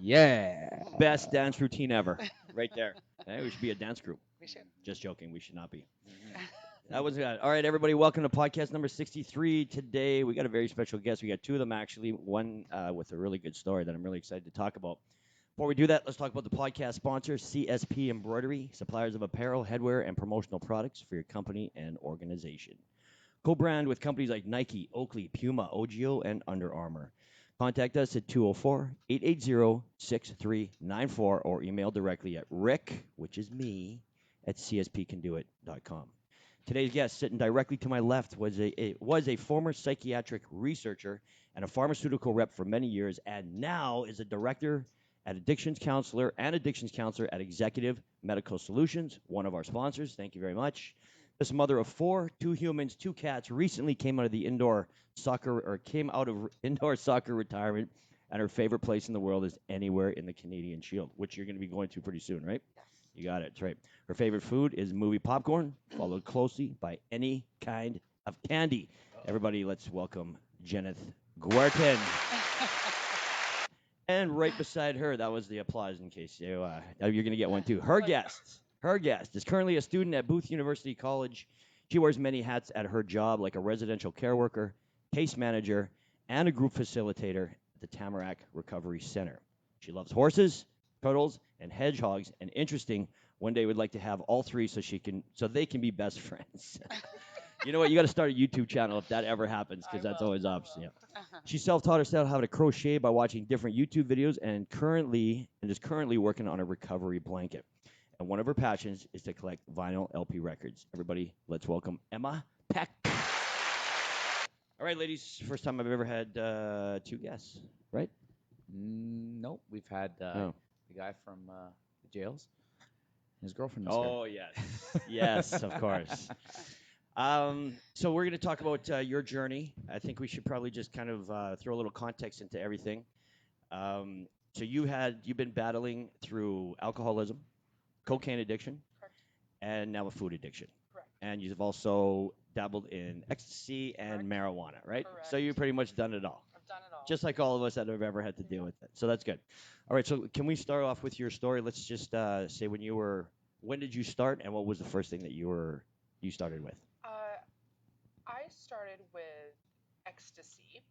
Yeah. Best dance routine ever. Right there. Hey, we should be a dance group. We should. Just joking. We should not be. That was good. All right, everybody. Welcome to podcast number 63. Today, we got a very special guest. We got two of them, actually. One with a really good story that I'm really excited to talk about. Before we do that, let's talk about the podcast sponsor, CSP Embroidery, suppliers of apparel, headwear, and promotional products for your company and organization. Co-brand with companies like Nike, Oakley, Puma, OGIO, and Under Armour. Contact us at 204-880-6394 or email directly at rick, which is me, at cspcandoit.com. Today's guest, sitting directly to my left, was a former psychiatric researcher and a pharmaceutical rep for many years, and now is a director at addictions counselor at Executive Medical Solutions, one of our sponsors. Thank you very much. This mother of four, 2 humans, 2 cats, recently came out of indoor soccer retirement, and her favorite place in the world is anywhere in the Canadian Shield, which you're going to be going to pretty soon, right? Yes. You got it. That's right. Her favorite food is movie popcorn, followed closely by any kind of candy. Everybody, let's welcome Jennith Guertin. And right beside her, that was the applause in case you're going to get one too. Her guest is currently a student at Booth University College. She wears many hats at her job, like a residential care worker, case manager, and a group facilitator at the Tamarack Recovery Center. She loves horses, turtles, and hedgehogs, and interesting, one day would like to have all three so they can be best friends. You know what? You got to start a YouTube channel if that ever happens, because that's always option. Yeah. She self-taught herself how to crochet by watching different YouTube videos, and is currently working on a recovery blanket. And one of her passions is to collect vinyl LP records. Everybody, let's welcome Emma Peck. All right, ladies. First time I've ever had 2 guests, right? Nope. We've had Oh. the guy from the jails. His girlfriend. Oh, yes. Yes, of course. So we're going to talk about your journey. I think we should probably just kind of throw a little context into everything. So you've been battling through alcoholism, cocaine addiction, Correct. and now a food addiction. Correct. And you've also dabbled in ecstasy and Correct. marijuana, right? Correct. So you've pretty much done it all. I've done it all. Just like all of us that have ever had to deal with it. So that's good. All right, so can we start off with your story? Let's just say when did you start, and what was the first thing that you started with? I started with ecstasy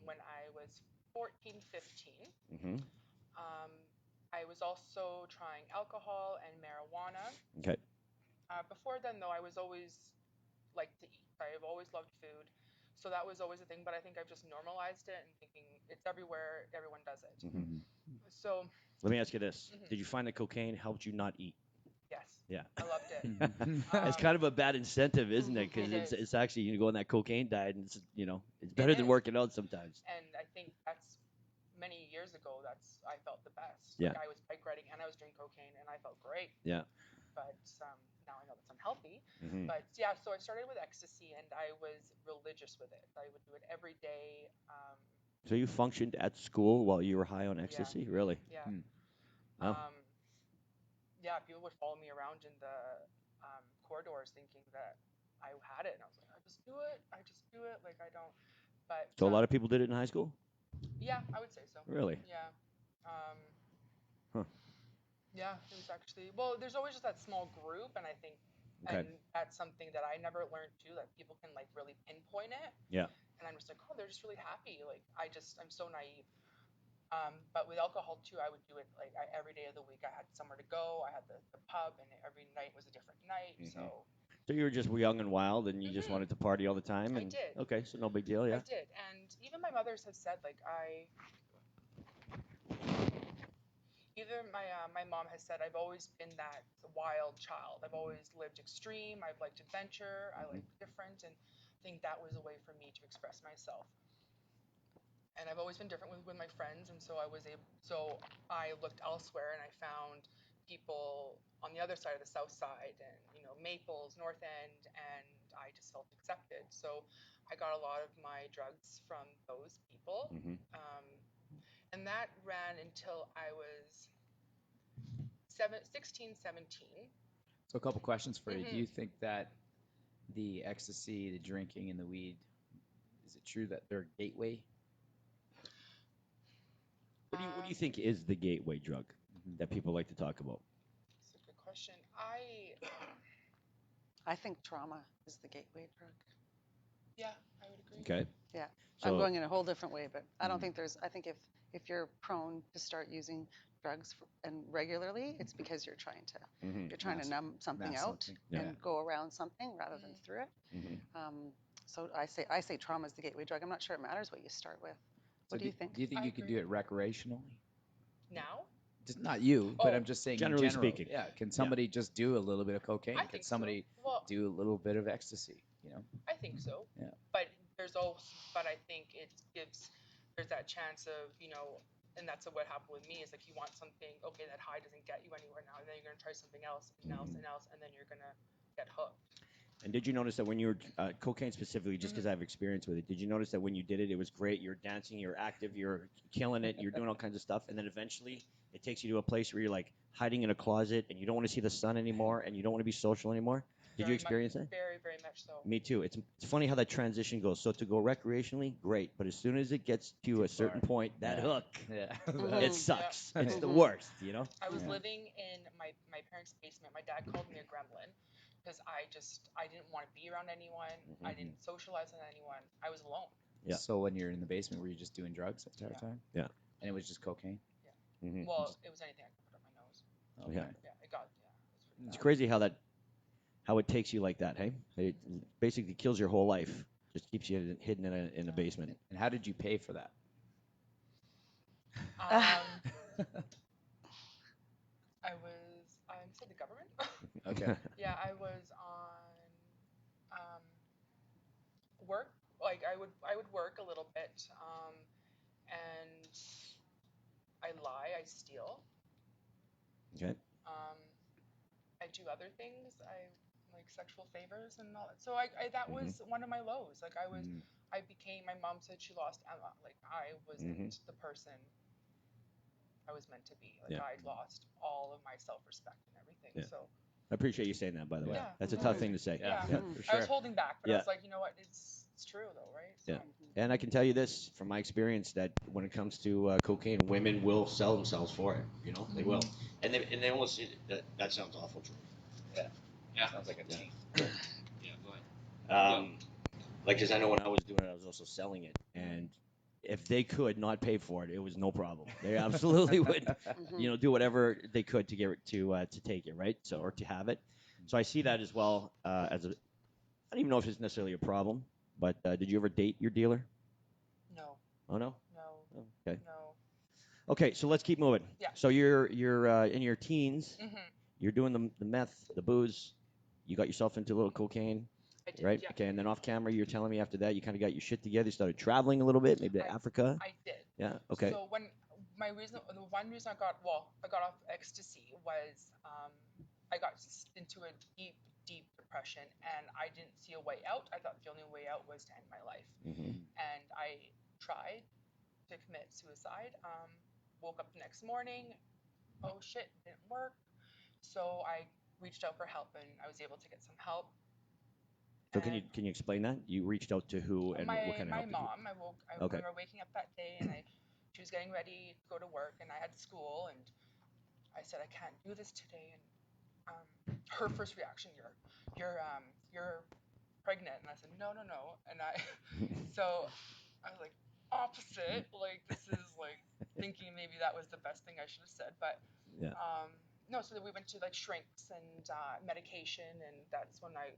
when I was 14, 15. Mm-hmm. I was also trying alcohol and marijuana. Okay. Before then, though, I was always liked to eat. I've always loved food. So that was always a thing, but I think I've just normalized it and thinking it's everywhere, everyone does it. Mm-hmm. So let me ask you this. Did you find that cocaine helped you not eat? yes. Yeah. I loved it. It's kind of a bad incentive, isn't it? Because it's actually, you go on that cocaine diet, and it's better than working out sometimes. And I think that's many years ago, I felt the best. Yeah. Like I was bike riding and I was doing cocaine and I felt great. Yeah. But now I know that's unhealthy. Mm-hmm. But yeah, so I started with ecstasy and I was religious with it. I would do it every day. So you functioned at school while you were high on ecstasy? Yeah. Really? Yeah. Oh. Yeah, people would follow me around in the corridors thinking that I had it. And I was like, I just do it. Like I don't. But So a lot of people did it in high school? Yeah, I would say so. Really? Yeah. Huh. Yeah, it was actually, well, there's always just that small group, and I think, Okay. and that's something that I never learned too, that people can like really pinpoint it. Yeah. And I'm just like, oh, they're just really happy. Like, I'm so naive. But with alcohol too, I would do it like every day of the week. I had somewhere to go. I had the pub, and every night was a different night. Mm-hmm. So you were just young and wild, and you just wanted to party all the time? I did. Okay, so no big deal, yeah? I did. And even my mothers have said, like, either my mom has said I've always been that wild child. I've always lived extreme. I've liked adventure. I like different, and I think that was a way for me to express myself. And I've always been different with my friends, and so I looked elsewhere and I found people on the other side of the south side, and Maples, North End, and I just felt accepted. So I got a lot of my drugs from those people. Mm-hmm. And that ran until I was 16, 17. So a couple questions for you. Mhm. Do you think that the ecstasy, the drinking, and the weed, is it true that they're a gateway? What do you think is the gateway drug that people like to talk about? That's a good question. I think trauma is the gateway drug. Yeah, I would agree. Okay. Yeah. So I'm going in a whole different way, but I don't think I think if you're prone to start using drugs and regularly, it's because you're trying to numb something out and go around something rather than through it. So I say trauma is the gateway drug. I'm not sure it matters what you start with. What do you think? Do you think you could do it recreationally? Now? Just not you, but I'm just saying generally in general. speaking. Yeah. Can somebody just do a little bit of cocaine? I Can think somebody so. Well, do a little bit of ecstasy? You know. I think so. Yeah. But I think there's that chance of, and that's what happened with me is like you want something, okay, that high doesn't get you anywhere now, and then you're going to try something else and else and else, and then you're going to get hooked. And did you notice that when you were cocaine specifically, just because I have experience with it, did you notice that when you did it, it was great? You're dancing, you're active, you're killing it, you're doing all kinds of stuff, and then eventually it takes you to a place where you're like hiding in a closet and you don't want to see the sun anymore and you don't want to be social anymore. Did you experience that? Very, very much so. Me too. It's funny how that transition goes. So to go recreationally, great, but as soon as it gets to a certain point, that hook, it sucks. It's the worst, you know. I was living in my parents' basement. My dad called me a gremlin because I didn't want to be around anyone. I didn't socialize with anyone. I was alone. Yeah. So when you're in the basement, were you just doing drugs the entire time? Yeah. And it was just cocaine? Yeah. Well, it was anything I could put on my nose. Okay. Yeah. It got. Yeah. It's crazy how it takes you like that, hey? It basically kills your whole life. Just keeps you hidden in a basement. And how did you pay for that? I'm the government. Okay. Yeah, I was on work. Like I would work a little bit, and I lie, I steal. Okay. I do other things. I like sexual favors and all that. So that was one of my lows. Like my mom said she lost Emma. Like I wasn't the person I was meant to be. Like I'd lost all of my self-respect and everything. Yeah. So I appreciate you saying that, by the way. Yeah. That's a tough thing to say. Yeah. For sure. I was holding back, but I was like, you know what? It's true though, right? So, Yeah. And I can tell you this from my experience that when it comes to cocaine, women will sell themselves for it. You know, they will, and they almost see that sounds awful true. Yeah. Yeah. Sounds like a team. Yeah. Go ahead. Like, because I know when I was doing it, I was also selling it, and if they could not pay for it, it was no problem. They absolutely would, do whatever they could to get to take it, right? So or to have it. So I see that as well as I don't even know if it's necessarily a problem, but did you ever date your dealer? No. Oh no. No. Oh, okay. No. Okay, so let's keep moving. Yeah. So you're in your teens. You're doing the meth, the booze. You got yourself into a little cocaine. I did, right? Yeah. Okay, and then off camera, you're telling me after that you kind of got your shit together. You started traveling a little bit, maybe to Africa. I did. Yeah. Okay. So the one reason I got off ecstasy was I got into a deep depression, and I didn't see a way out. I thought the only way out was to end my life, and I tried to commit suicide. Woke up the next morning, oh shit, didn't work. So I reached out for help, and I was able to get some help. So can you explain that? You reached out to who and what kind of help? My mom. I remember waking up that day, and she was getting ready to go to work, and I had school, and I said I can't do this today. And her first reaction, you're pregnant, and I said no, and so I was like opposite, like this is like thinking maybe that was the best thing I should have said, but no. So then we went to like shrinks and medication, and that's when I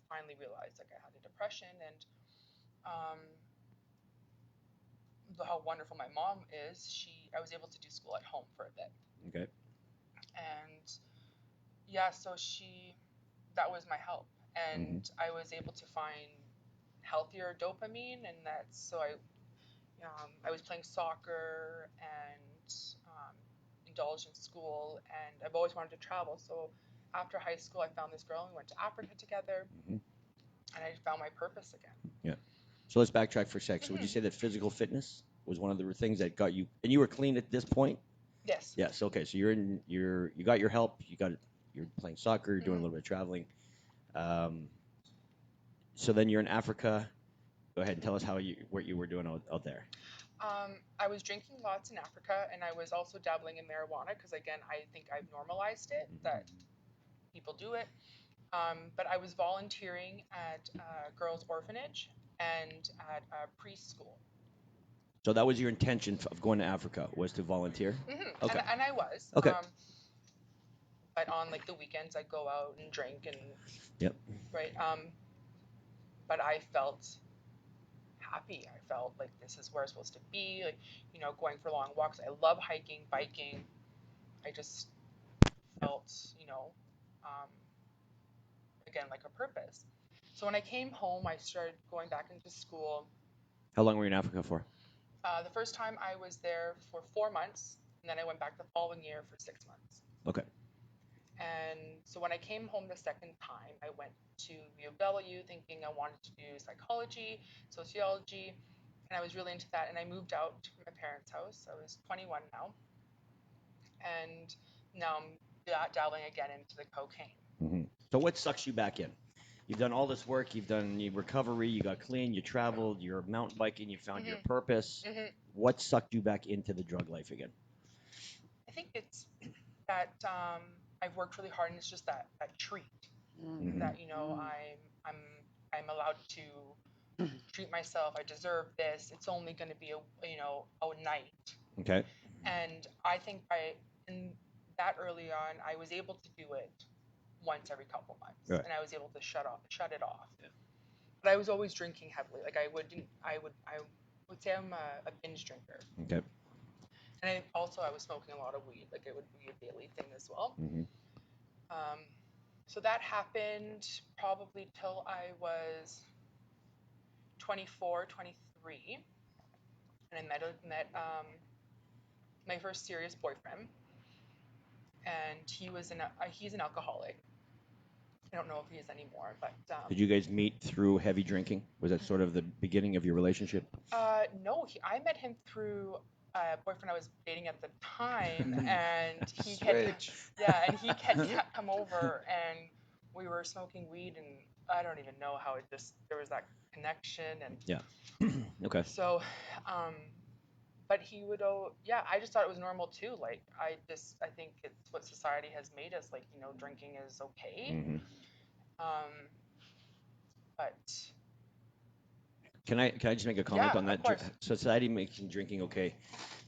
finally realized like I had a depression, and how wonderful my mom is. I was able to do school at home for a bit. Okay. And yeah, so that was my help, and I was able to find healthier dopamine, and so I was playing soccer and indulged in school, and I've always wanted to travel. So after high school, I found this girl, and we went to Africa together, and I found my purpose again. Yeah. So let's backtrack for a sec. So would you say that physical fitness was one of the things that got you, and you were clean at this point? Yes. Yes. Okay. So you got your help. You're playing soccer. You're doing a little bit of traveling. So then you're in Africa. Go ahead and tell us what you were doing out there. I was drinking lots in Africa, and I was also dabbling in marijuana because, again, I think I've normalized it, that people do it. But I was volunteering at a girls' orphanage and at a preschool. So that was your intention of going to Africa, was to volunteer? Mm-hmm. Okay. And I was. Okay. But on like the weekends, I'd go out and drink and. Yep. Right. But I felt happy. I felt like this is where I'm supposed to be. Like, going for long walks. I love hiking, biking. I just felt, again, like a purpose. So when I came home, I started going back into school. How long were you in Africa for? The first time I was there for 4 months, and then I went back the following year for 6 months. Okay. And so when I came home the second time, I went to U of W thinking I wanted to do psychology, sociology, and I was really into that. And I moved out to my parents' house. I was 21 now. And now I'm dabbling again into the cocaine. Mm-hmm. So what sucks you back in? You've done all this work. You've done your recovery. You got clean. You traveled. You're mountain biking. You found your purpose. What sucked you back into the drug life again? I think it's that I've worked really hard, and it's just that treat that I'm allowed to treat myself. I deserve this. It's only going to be a night. Okay. And I think in that early on, I was able to do it once every couple months, right. And I was able to shut it off. Yeah. But I was always drinking heavily. Like I would say I'm a binge drinker. Okay. And I was smoking a lot of weed. Like it would be a daily thing as well. Mm-hmm. So that happened probably till I was 24, 23, and I met my first serious boyfriend, and he's an alcoholic. I don't know if he is anymore, but did you guys meet through heavy drinking? Was that sort of the beginning of your relationship? No, I met him through a boyfriend I was dating at the time, and he had come over, and we were smoking weed, and I don't even know how there was that connection, and okay. So, but he would I just thought it was normal too. Like I think it's what society has made us, like, drinking is okay. Mm-hmm. But can I just make a comment on that? Of course. Society making drinking okay.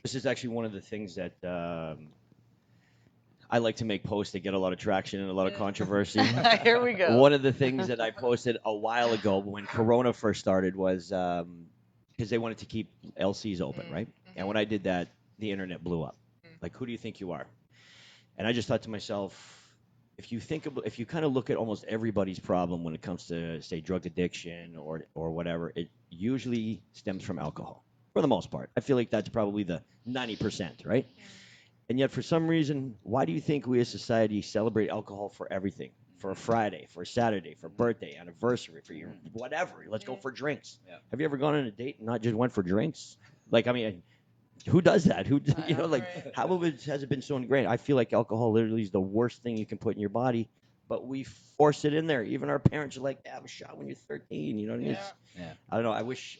This is actually one of the things that I like to make posts that get a lot of traction and a lot of controversy. Here we go. One of the things that I posted a while ago when Corona first started was because they wanted to keep LCs open, right? Mm-hmm. And when I did that, the internet blew up. Mm-hmm. Like, who do you think you are? And I just thought to myself, if you kind of look at almost everybody's problem when it comes to, say, drug addiction or whatever, it usually stems from alcohol for the most part. I feel like that's probably the 90%, right? And yet, for some reason, why do you think we as society celebrate alcohol for everything? For a Friday, for a Saturday, for birthday, anniversary, for your whatever. Let's go for drinks. Yeah. Have you ever gone on a date and not just went for drinks? Like, I mean, who does that? How has it been so ingrained? I feel like alcohol literally is the worst thing you can put in your body, but we force it in there. Even our parents are like, have a shot when you're 13. You know what I mean? Yeah. I don't know. I wish,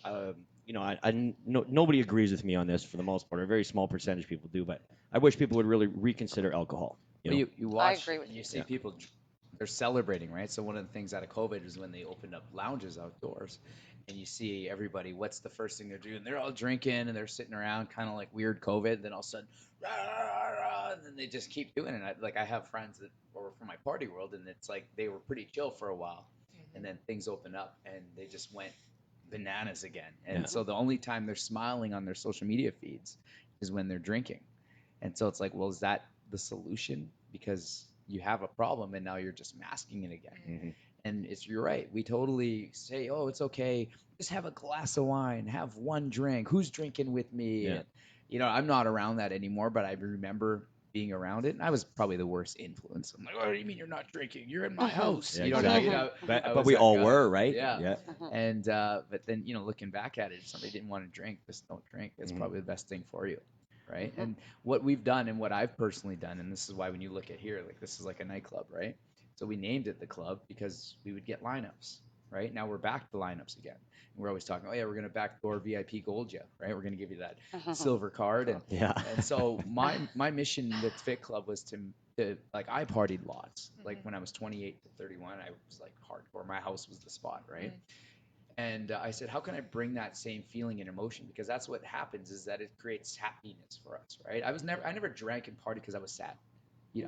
nobody agrees with me on this for the most part. A very small percentage of people do, but I wish people would really reconsider alcohol. You watch, I agree with you see people, they're celebrating, right? So one of the things out of COVID is when they opened up lounges outdoors, and you see everybody, what's the first thing they're doing? They're all drinking, and they're sitting around kind of like weird COVID. Then all of a sudden, rah, rah, rah, and then they just keep doing it. I have friends that were from my party world, and it's like they were pretty chill for a while, and then things opened up, and they just went bananas again. And so the only time they're smiling on their social media feeds is when they're drinking. And so it's like, well, is that the solution? Because you have a problem and now you're just masking it again. Mm-hmm. And you're right. We totally say, oh, it's okay. Just have a glass of wine, have one drink. Who's drinking with me? Yeah. And, I'm not around that anymore, but I remember being around it, and I was probably the worst influence. I'm like, oh, what do you mean you're not drinking? You're in my house. Yeah, exactly. But we all were, right? Yeah. And but then, looking back at it, if somebody didn't want to drink, just don't drink. That's probably the best thing for you, right? Mm-hmm. And what we've done and what I've personally done, and this is why when you look at here, like this is like a nightclub, right? So we named it the club because we would get lineups, right? Now we're back to lineups again. We're always talking, oh yeah, we're gonna backdoor VIP gold you, right? We're gonna give you that silver card, and so my mission with Fit Club was to like, I partied lots. Like when I was 28 to 31, I was like hardcore. My house was the spot, right? And I said, how can I bring that same feeling and emotion? Because that's what happens, is that it creates happiness for us, right? I never drank and partied because I was sad.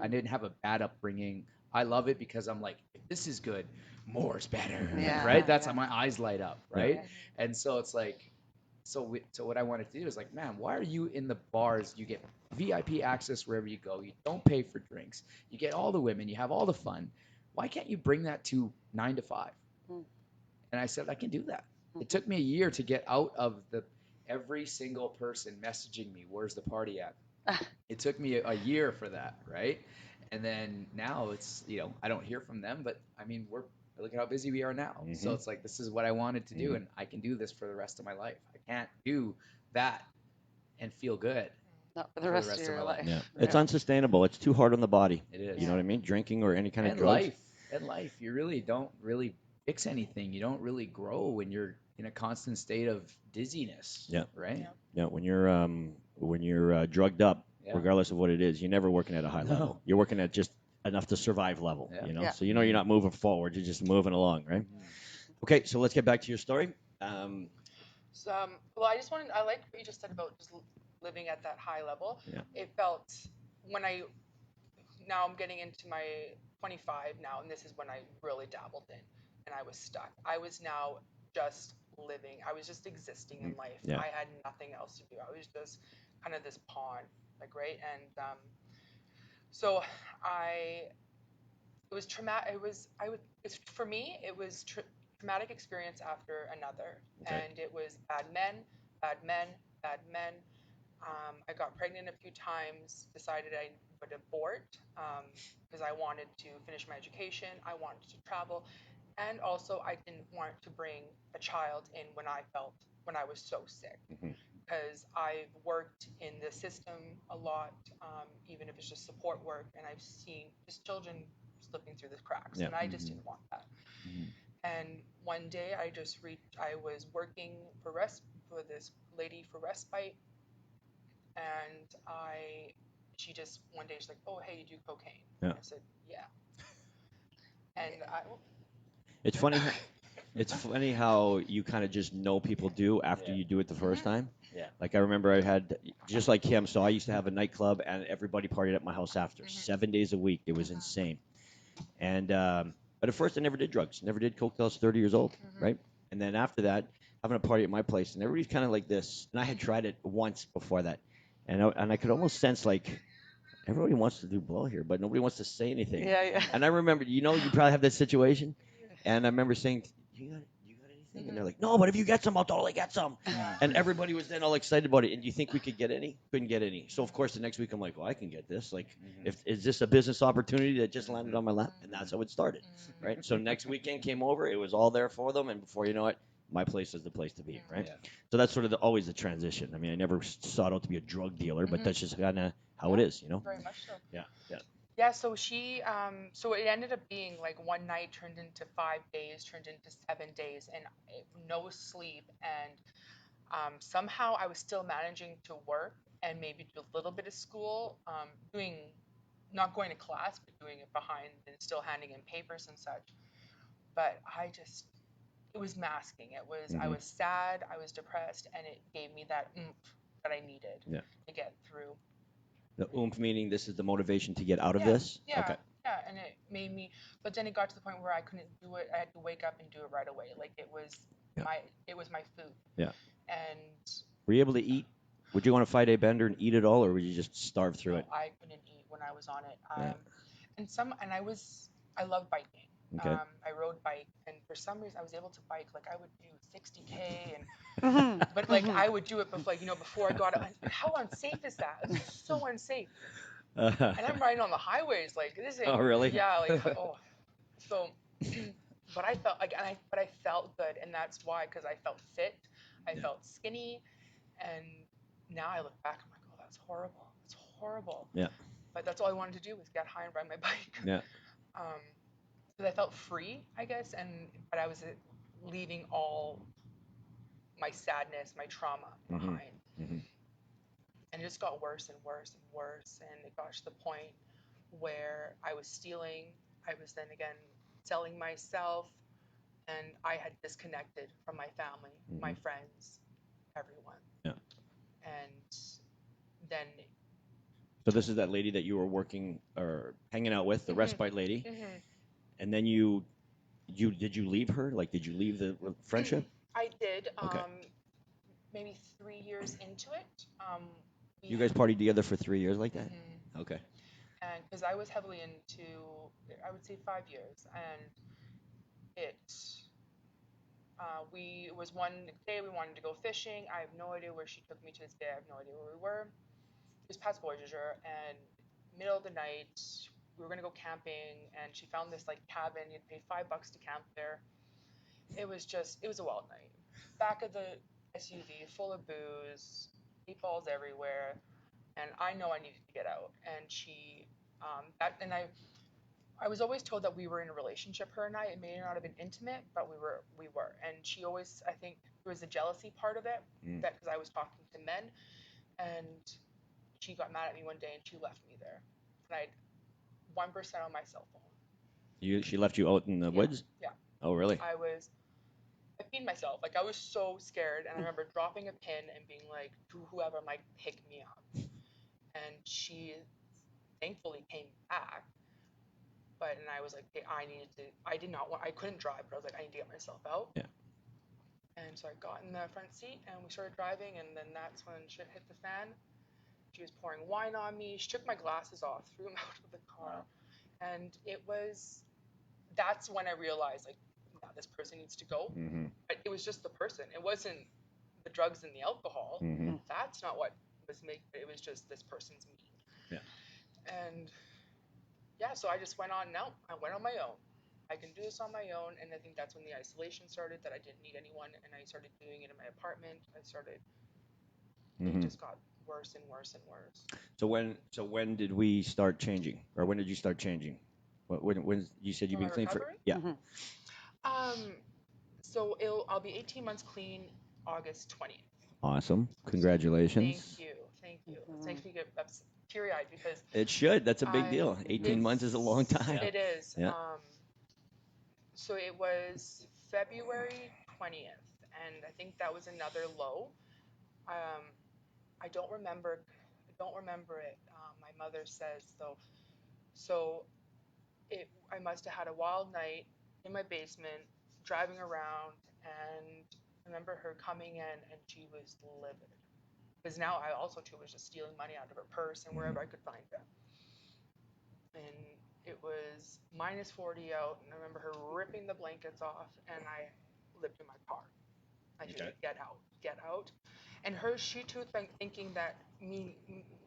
I didn't have a bad upbringing. I love it because I'm like, if this is good, more's better, right? That's how my eyes light up, right? And so it's like, so what I wanted to do is like, man, why are you in the bars? You get VIP access wherever you go. You don't pay for drinks. You get all the women. You have all the fun. Why can't you bring that to 9 to 5? And I said, I can do that. It took me a year to get out of every single person messaging me, where's the party at? It took me a year for that, right? And then now it's, I don't hear from them, but I mean, look at how busy we are now. So it's like, this is what I wanted to do, and I can do this for the rest of my life. I can't do that and feel good. Not for the rest of your life. Yeah. It's unsustainable. It's too hard on the body. It is. You know what I mean? Drinking or any kind of drugs. Life, you really don't fix anything. You don't really grow when you're in a constant state of dizziness. Yeah. Right. Yeah. When you're drugged up, regardless of what it is, you're never working at a high level. You're working at just enough to survive level. So you're not moving forward. You're just moving along, right? Okay. So let's get back to your story. Well, I like what you just said about just living at that high level. It felt now I'm getting into my 25 now, and this is when I really dabbled in, and I was stuck. I was now just living. I was just existing in life. I had nothing else to do. I was just kind of this pawn, right? And so it was traumatic. For me, it was traumatic experience after another, and it was bad men. I got pregnant a few times, decided I would abort because I wanted to finish my education. I wanted to travel. And also I didn't want to bring a child in when I was so sick, because I've worked in the system a lot, even if it's just support work, and I've seen just children slipping through the cracks, and I just didn't want that. And one day I was working for this lady for respite, and she just one day she's like, oh, hey, you do cocaine? I said, yeah. And it's funny how you kind of just know people do after you do it the first time. Like I remember I had, just like him, so I used to have a nightclub, and everybody partied at my house after 7 days a week. It was insane. And but at first I never did drugs, never did coke till I was 30 years old, right? And then after that, having a party at my place, and everybody's kind of like this. And I had tried it once before that, and I could almost sense like, everybody wants to do blow here, but nobody wants to say anything. And I remember, you probably have this situation, and I remember saying, you got anything? And they're like, no, but if you get some, I'll totally get some. And everybody was then all excited about it. And do you think we could get any? Couldn't get any. So of course the next week I'm like, well, I can get this. Like, is this a business opportunity that just landed on my lap? And that's how it started, right? So next weekend came over, it was all there for them, and before you know it, my place is the place to be, right? So that's sort of always the transition. I mean, I never sought out to be a drug dealer, but that's just kind of how it is, Very much so. Yeah. So so it ended up being like one night turned into 5 days, turned into 7 days, and no sleep. And somehow I was still managing to work and maybe do a little bit of school, not going to class, but doing it behind and still handing in papers and such. But it was masking. I was sad, I was depressed, and it gave me that oomph that I needed to get through. The oomph meaning this is the motivation to get out of this? Yeah. Okay. Yeah, and it made me, but then it got to the point where I couldn't do it. I had to wake up and do it right away. Like it was my food. Yeah. And were you able to eat? Would you go on a 5-day bender and eat it all, or would you just starve through it? I couldn't eat when I was on it. I love biking. Okay. I rode bike, and for some reason I was able to bike. Like I would do 60K, and but like I would do it before I got it. How unsafe is that? It's so unsafe. And I'm riding on the highways like this ain't. Oh really? Yeah, like oh. So, but I felt but I felt good, and that's why, because I felt fit, I felt skinny, and now I look back, I'm like, oh, that's horrible. It's horrible. Yeah. But that's all I wanted to do was get high and ride my bike. Yeah. Because I felt free, I guess, but I was leaving all my sadness, my trauma behind. And it just got worse and worse and worse. And it got to the point where I was stealing. I was then again selling myself. And I had disconnected from my family, my friends, everyone. Yeah. And then. So this is that lady that you were working or hanging out with, the respite lady. And then did you leave her? Like, did you leave the friendship? I did. Okay. Maybe 3 years into it. You guys partied together for 3 years like that? Okay. And because I was heavily into, I would say 5 years, and it was one day we wanted to go fishing. I have no idea where she took me to this day. I have no idea where we were. It was past Voyager, and middle of the night we were gonna go camping, and she found this like cabin. You'd pay $5 to camp there. It was a wild night. Back of the SUV, full of booze, meatballs everywhere, and I know I needed to get out. And I was always told that we were in a relationship, her and I. It may not have been intimate, but we were. And she always, I think, there was a jealousy part of it, that because I was talking to men, and she got mad at me one day and she left me there, and I had 1% on my cell phone. She left you out in the woods? Yeah. Oh, really? I peed myself. Like, I was so scared, and I remember dropping a pin and being like to whoever, I'm like, pick me up. And she thankfully came back. And I was like, hey, I couldn't drive, but I was like, I need to get myself out. Yeah. And so I got in the front seat and we started driving, and then that's when shit hit the fan. She was pouring wine on me. She took my glasses off, threw them out of the car. And that's when I realized, like, yeah, this person needs to go. But it was just the person. It wasn't the drugs and the alcohol. That's not what was making it. It was just this person's mean. Yeah. And yeah, so I just went on. No, I went on my own. I can do this on my own. And I think that's when the isolation started, that I didn't need anyone. And I started doing it in my apartment. It just got worse and worse and worse. So when did we start changing? Or when did you start changing? When you said you've been clean for? Yeah. So I'll be 18 months clean August 20th. Awesome. Congratulations. Thank you. It makes me get teary-eyed because it should. That's a big deal. 18 months is a long time. It is. Yeah. So it was February 20th, and I think that was another low. I don't remember it. My mother says though. So I must have had a wild night in my basement, driving around, and I remember her coming in, and she was livid. Because now I also too was just stealing money out of her purse and wherever I could find it. And it was minus 40 out, and I remember her ripping the blankets off, and I lived in my car. I said, get out. And she too thinking that me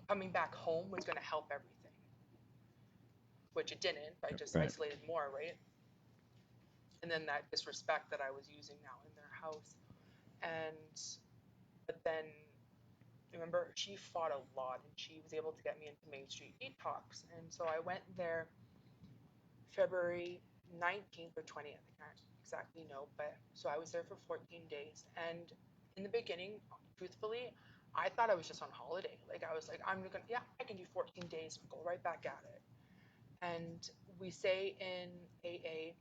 coming back home was going to help everything, which it didn't. I just isolated more, right? And then that disrespect that I was using now in their house. But then, remember, she fought a lot, and she was able to get me into Main Street Detox. And so I went there February 19th or 20th, I can't exactly know, but so I was there for 14 days. And in the beginning, truthfully, I thought I was just on holiday. Like, I was like, I can do 14 days and go right back at it. And we say in AA,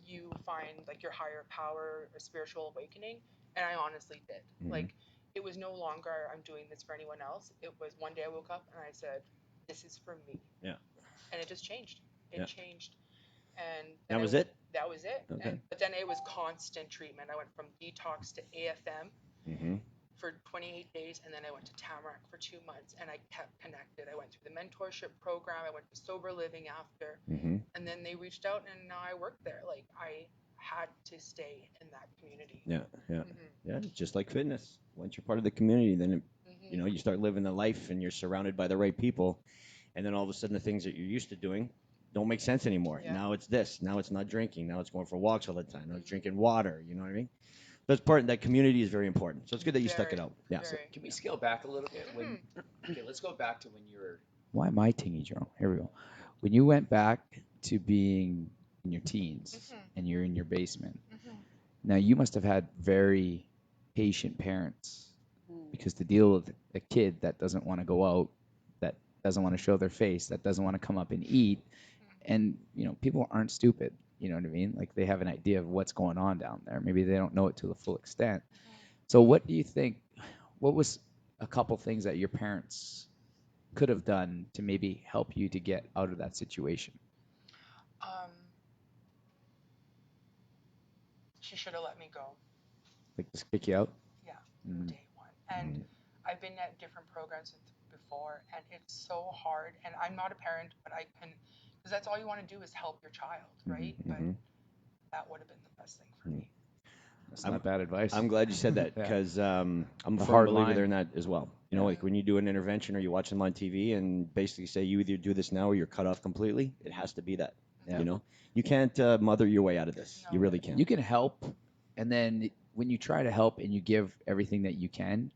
you find like your higher power or spiritual awakening. And I honestly did. Like, it was no longer I'm doing this for anyone else. It was one day I woke up and I said, this is for me. Yeah. And it just changed. It changed. And that was it? That was it. Okay. But then it was constant treatment. I went from detox to AFM for 28 days, and then I went to Tamarack for 2 months, and I kept connected. I went through the mentorship program. I went to sober living after, and then they reached out, and now I work there. Like, I had to stay in that community. Yeah. It's just like fitness. Once you're part of the community, then you start living the life, and you're surrounded by the right people, and then all of a sudden the things that you're used to doing don't make sense anymore. Yeah. Now it's this. Now it's not drinking. Now it's going for walks all the time. Now it's drinking water. You know what I mean? That community is very important. So it's good that you stuck it out. Yeah. So can we scale back a little bit? Let's go back to when you were. Why am I tinging, Jerome? Here we go. When you went back to being in your teens and you're in your basement, Now, you must have had very patient parents, because to deal with a kid that doesn't want to go out, that doesn't want to show their face, that doesn't want to come up and eat, and, people aren't stupid, you know what I mean? Like, they have an idea of what's going on down there. Maybe they don't know it to the full extent. So what do you think, what was a couple things that your parents could have done to maybe help you to get out of that situation? She should have let me go. Like, just kick you out? Yeah, from day one. And I've been at different programs before, and it's so hard. And I'm not a parent, but I can, because that's all you want to do is help your child, right? But that would have been the best thing for me. That's not bad advice. I'm glad you said that, because I'm a hard firm believer line. there in that as well. Like when you do an intervention or you watch them on TV and basically say you either do this now or you're cut off completely, it has to be that. You can't mother your way out of this. No. You really can't. You can help, and then when you try to help and you give everything that you can,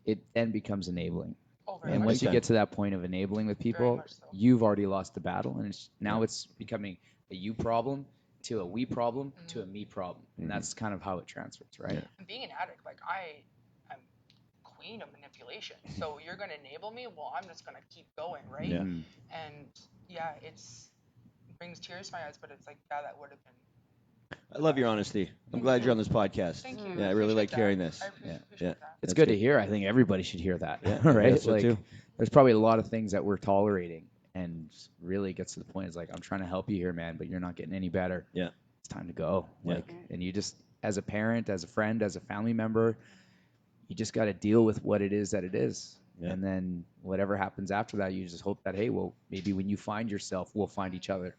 it then becomes enabling. And once you get to that point of enabling with people, you've already lost the battle, and it's becoming a you problem to a we problem to a me problem, and that's kind of how it transfers, right? Yeah. And being an addict, like I'm queen of manipulation. So you're going to enable me? Well, I'm just going to keep going, right? Yeah. And yeah, it brings tears to my eyes, but it's like, yeah, that would have been. I love your honesty. I'm glad you're on this podcast. Thank you. Yeah, I really like hearing this. I appreciate that. It's good to hear. I think everybody should hear that, right? So like, too. There's probably a lot of things that we're tolerating, and really gets to the point, it's like, I'm trying to help you here, man, but you're not getting any better. Yeah. It's time to go. Yeah. Like, and you just, as a parent, as a friend, as a family member, you just got to deal with what it is that it is. Yeah. And then whatever happens after that, you just hope that, hey, well, maybe when you find yourself, we'll find each other.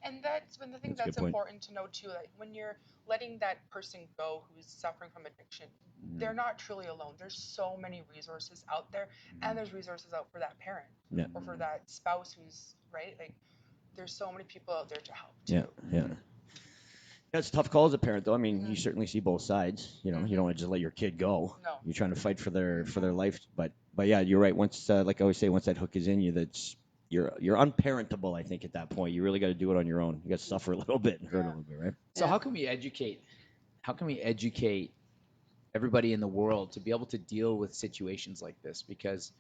And that's one of the things that's important to know too. Like when you're letting that person go who's suffering from addiction, they're not truly alone. There's so many resources out there, and there's resources out for that parent or for that spouse who's right. Like there's so many people out there to help too. Yeah. That's a tough call as a parent, though. I mean, you certainly see both sides. You don't want to just let your kid go. No. You're trying to fight for their life. But yeah, you're right. Once, like I always say, once that hook is in you, you're unparentable. I think at that point, you really got to do it on your own. You got to suffer a little bit and hurt a little bit, right? So how can we educate everybody in the world to be able to deal with situations like this? Because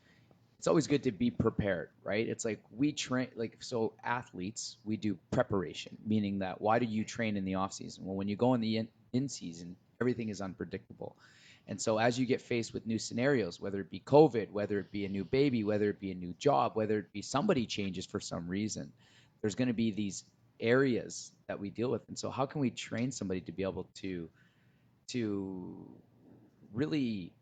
it's always good to be prepared, right? It's like we train, so athletes, we do preparation, meaning that why do you train in the off season? Well, when you go in the in season, everything is unpredictable. And so as you get faced with new scenarios, whether it be COVID, whether it be a new baby, whether it be a new job, whether it be somebody changes for some reason, there's going to be these areas that we deal with. And so how can we train somebody to be able to really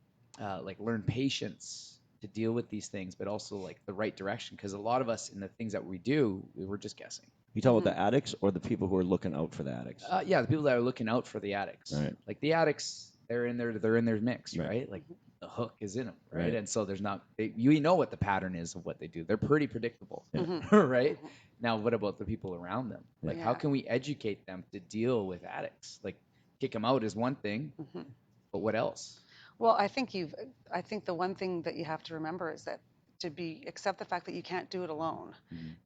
learn patience to deal with these things, but also like the right direction? Because a lot of us in the things that we do, we're just guessing. You talking about the addicts or the people who are looking out for the addicts? Yeah, the people that are looking out for the addicts. Right. Like the addicts, they're in their mix, right? Like the hook is in them, right? And so there's not, you know what the pattern is of what they do. They're pretty predictable, right? Now, what about the people around them? Like, how can we educate them to deal with addicts? Like, kick them out is one thing, but what else? Well, I think the one thing that you have to remember is that accept the fact that you can't do it alone.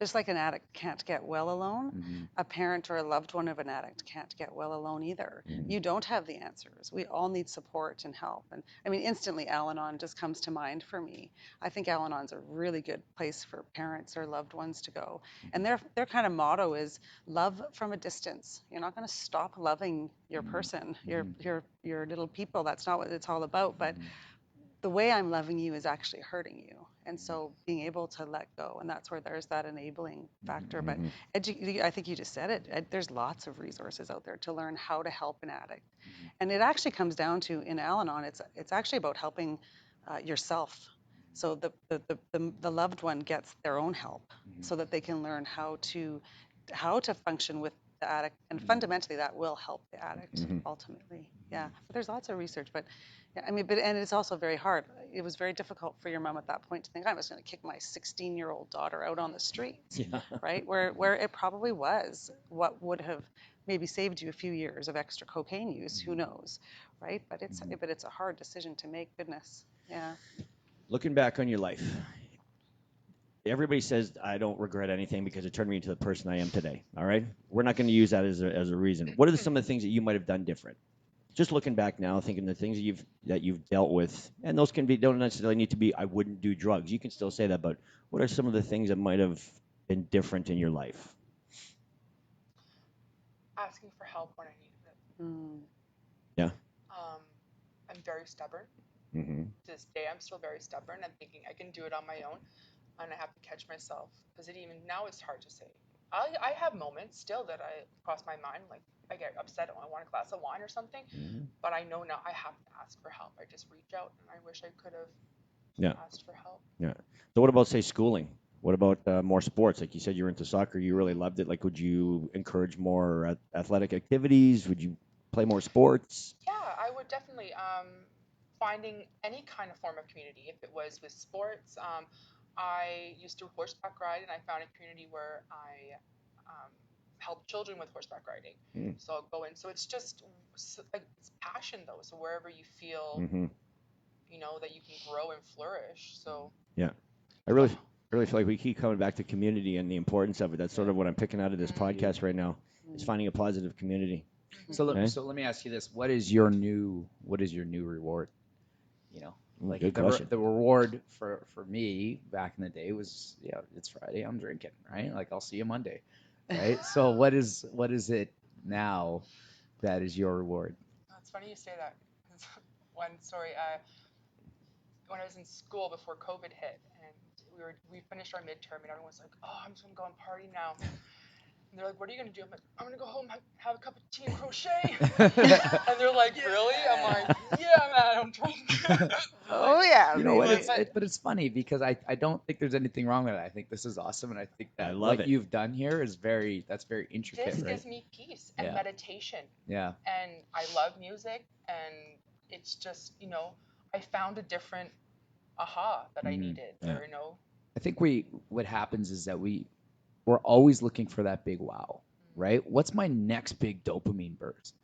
Just like an addict can't get well alone, a parent or a loved one of an addict can't get well alone either. You don't have the answers. We all need support and help. And I mean, instantly Al-Anon just comes to mind for me. I think Al-Anon's a really good place for parents or loved ones to go. And their kind of motto is love from a distance. You're not going to stop loving your person, your little people. That's not what it's all about. But the way I'm loving you is actually hurting you. And so being able to let go, and that's where there's that enabling factor. But I think you just said it. There's lots of resources out there to learn how to help an addict. And it actually comes down to, in Al-Anon, it's actually about helping yourself. So the loved one gets their own help so that they can learn how to function with the addict. And fundamentally, that will help the addict ultimately. Yeah. But there's lots of research. But yeah, I mean, and it's also very hard. It was very difficult for your mom at that point to think I was going to kick my 16-year-old daughter out on the streets, right? Where it probably was what would have maybe saved you a few years of extra cocaine use. Who knows, right? But it's a hard decision to make. Goodness, yeah. Looking back on your life, everybody says I don't regret anything because it turned me into the person I am today. All right, we're not going to use that as a reason. What are some of the things that you might have done different? Just looking back now, thinking the things that you've dealt with, and those don't necessarily need to be I wouldn't do drugs. You can still say that, but what are some of the things that might have been different in your life? Asking for help when I needed it. Yeah. I'm very stubborn. Mm-hmm. To this day, I'm still very stubborn. I'm thinking I can do it on my own, and I have to catch myself because even now it's hard to say. I have moments still that I cross my mind, like I get upset when I want a glass of wine or something, but I know now I have to ask for help. I just reach out, and I wish I could have asked for help. Yeah. So what about, say, schooling? What about more sports? Like you said, you were into soccer. You really loved it. Like, would you encourage more athletic activities? Would you play more sports? Yeah, I would definitely. Finding any kind of form of community. If it was with sports, I used to horseback ride, and I found a community where I help children with horseback riding. So I'll go in. So it's just like it's passion though. So wherever you feel, that you can grow and flourish. So yeah, I really feel like we keep coming back to community and the importance of it. That's sort of what I'm picking out of this podcast right now. Is finding a positive community. So let me ask you this: what is your new reward? Like the reward for me back in the day was, it's Friday, I'm drinking, right? Like I'll see you Monday, right? So what is it now that is your reward? It's funny you say that. One story, when I was in school before COVID hit, and we finished our midterm, and everyone was like, "Oh, I'm just gonna go and party now." And they're like, "What are you going to do?" I'm like, "I'm going to go home, have a cup of tea and crochet." And they're like, "Really?" I'm like, "Yeah, man, I don't drink." Oh, yeah. You know what? But it's funny because I don't think there's anything wrong with it. I think this is awesome. And I think that what you've done here is very intricate. This right? gives me peace and meditation. Yeah. And I love music. And it's just, I found a different aha that I needed. Yeah. Or, I think what happens is that we're always looking for that big wow, right? What's my next big dopamine burst?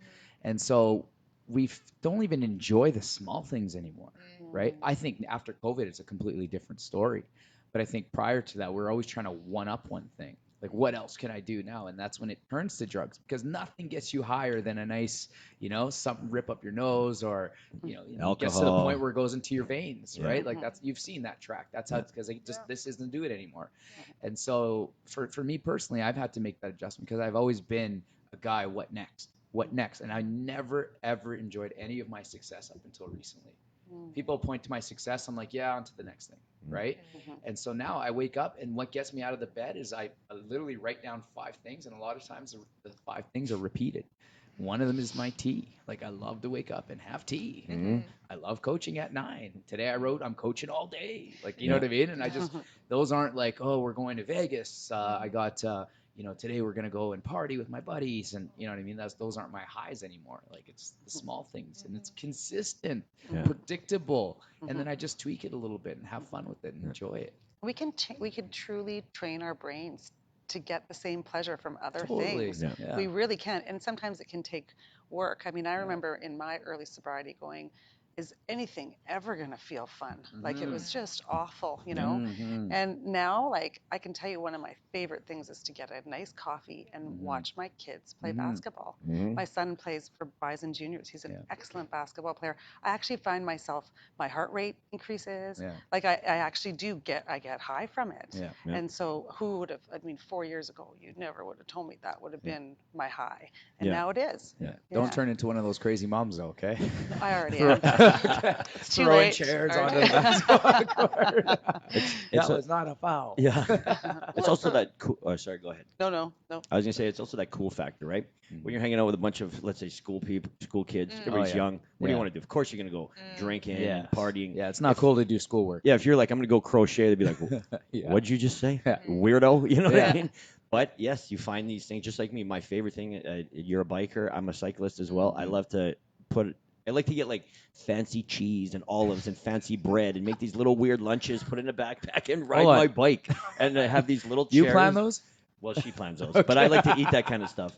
And so we don't even enjoy the small things anymore, right? I think after COVID, it's a completely different story. But I think prior to that, we're always trying to one up one thing. Like, what else can I do now? And that's when it turns to drugs, because nothing gets you higher than a nice, something rip up your nose, or, gets to the point where it goes into your veins, right? Like you've seen that track. That's how it's, because this doesn't do it anymore. And so for me personally, I've had to make that adjustment because I've always been a guy, what next? What next? And I never, ever enjoyed any of my success up until recently. People point to my success. I'm like, on to the next thing, right? And so now I wake up, and what gets me out of the bed is I literally write down 5 things, and a lot of times the 5 things are repeated. One of them is my tea. Like, I love to wake up and have tea. I love coaching at 9. Today I wrote, I'm coaching all day. Like, you know what I mean? And I just, those aren't like, oh, we're going to Vegas. I got, today we're going to go and party with my buddies. And you know what I mean? Those aren't my highs anymore. Like, it's the small things, and it's consistent, predictable. And then I just tweak it a little bit and have fun with it and enjoy it. We can truly train our brains to get the same pleasure from other things. Yeah. We really can. And sometimes it can take work. I mean, I remember in my early sobriety going, is anything ever going to feel fun? Like, it was just awful, And now, like, I can tell you one of my favorite things is to get a nice coffee and watch my kids play basketball. My son plays for Bison Juniors. He's an excellent basketball player. I actually find my heart rate increases. Like, I actually I get high from it. And so who would have, 4 years ago, you never would have told me that would have been my high. And now it is. Don't turn into one of those crazy moms, though, okay? I already am. It's too Throwing late. chairs onto the basketball court. That was not a foul. Yeah. It's also that cool. Oh, sorry, go ahead. No. I was going to say, it's also that cool factor, right? When you're hanging out with a bunch of, let's say, school kids, everybody's young. What do you want to do? Of course, you're going to go drinking, partying. Yeah, it's not cool to do schoolwork. Yeah, if you're like, I'm going to go crochet, they'd be like, what'd you just say? Weirdo. You know what I mean? But yes, you find these things just like me. My favorite thing, you're a biker. I'm a cyclist as well. I love to I like to get like fancy cheese and olives and fancy bread and make these little weird lunches, put in a backpack and ride my bike. And I have these little chairs. You plan those? Well, she plans those. Okay. But I like to eat that kind of stuff.